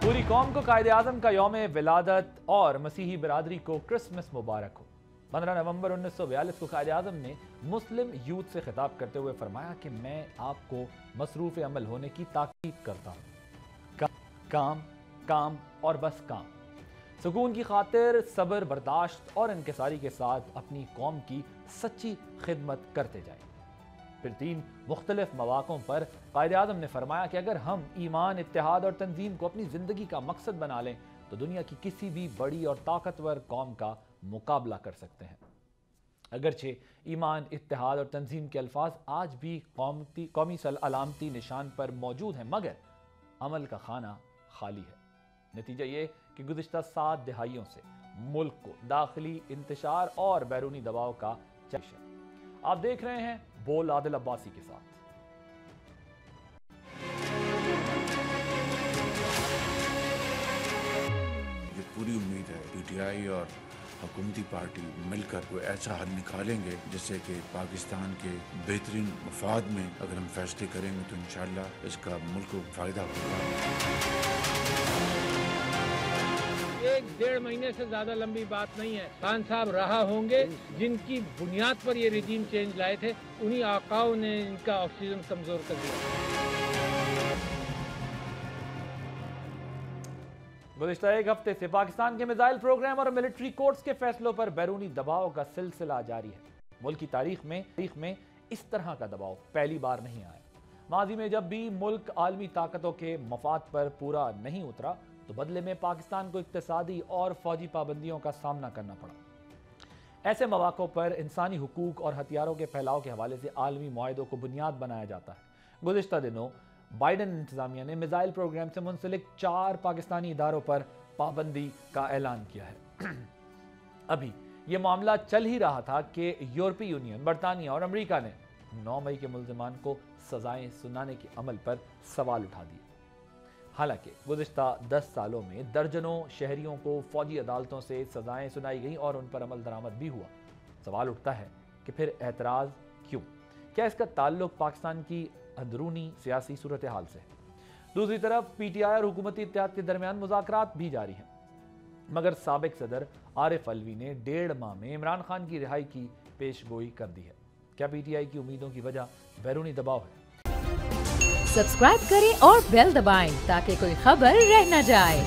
पूरी कौम को कायदे आज़म का यौम विलादत और मसीही बिरादरी को क्रिसमस मुबारक हो। 15 नवंबर 1942 को कायदे आज़म ने मुस्लिम यूथ से खिताब करते हुए फरमाया कि मैं आपको मसरूफ़ अमल होने की ताकीद करता हूँ। काम काम और बस काम। सुकून की खातिर सब्र, बर्दाश्त और इनकिसारी के साथ अपनी कौम की सच्ची खिदमत करते जाएं। फिर 3 मुख्तलिफ मौक़ों पर कायदे आज़म ने फरमाया कि अगर हम ईमान, इत्तेहाद और तंजीम को अपनी ज़िंदगी का मकसद बना लें तो दुनिया की किसी भी बड़ी और ताकतवर कौम का मुकाबला कर सकते हैं। अगरचे ईमान, इत्तेहाद और तंजीम के अल्फाज आज भी कौमी अलामती निशान पर मौजूद हैं, मगर अमल का खाना खाली है। नतीजा ये कि गुज़िश्ता 7 दहाइयों से मुल्क को दाखिली इंतशार और बैरूनी दबाव का चश है। आप देख रहे हैं बोल आदिल अब्बासी के साथ। ये पूरी उम्मीद है पीटीआई और हुकूमती पार्टी मिलकर कोई ऐसा हल निकालेंगे जिससे कि पाकिस्तान के बेहतरीन मफाद में अगर हम फैसले करेंगे तो इंशाअल्लाह इसका मुल्क को फायदा होगा। 1-1.5 महीने से ज्यादा लंबी बात नहीं है। खान साहब रहा होंगे, जिनकी बुनियाद पर ये रिजीम चेंज लाए थे, उन्हीं आकाओं ने इनका ऑक्सीजन कमजोर कर दिया। गुज़िश्ता एक हफ्ते से पाकिस्तान के मिसाइल प्रोग्राम और मिलिट्री कोर्ट्स के फैसलों पर बैरूनी दबाव का सिलसिला जारी है। मुल्क की तारीख में इस तरह का दबाव पहली बार नहीं आया। माजी में जब भी मुल्क आलमी ताकतों के मफाद पर पूरा नहीं उतरा तो बदले में पाकिस्तान को इक्तिसादी और फौजी पाबंदियों का सामना करना पड़ा। ऐसे मौक़ों पर इंसानी हुकूक और हथियारों के फैलाव के हवाले से आलमी मुआहदों को बुनियाद बनाया जाता है। गुज़िश्ता दिनों बाइडन इंतजामिया ने मिसाइल प्रोग्राम से मुंसलिक 4 पाकिस्तानी इदारों पर पाबंदी का ऐलान किया है। अभी ये मामला चल ही रहा था कि यूरोपीय यूनियन, बरतानिया और अमेरिका ने 9 मई के मुल्ज़िमान को सजाएं सुनाने के अमल पर सवाल उठा दिए। हालांकि गुज़िश्ता 10 सालों में दर्जनों शहरियों को फौजी अदालतों से सजाएं सुनाई गई और उन पर अमल दरामद भी हुआ। सवाल उठता है कि फिर एतराज़ क्यों? क्या इसका ताल्लुक पाकिस्तान की अंदरूनी सियासी सूरत हाल से है? दूसरी तरफ पीटीआई और हुकूमती इत्तेहाद के दरमियान मुज़ाकरात भी जारी हैं, मगर साबिक सदर आरिफ अलवी ने 1.5 माह में इमरान खान की रिहाई की पेशगोई कर दी है। क्या पीटीआई की उम्मीदों की वजह बैरूनी दबाव है? सब्सक्राइब करें और बेल दबाएं ताकि कोई खबर रह न जाए।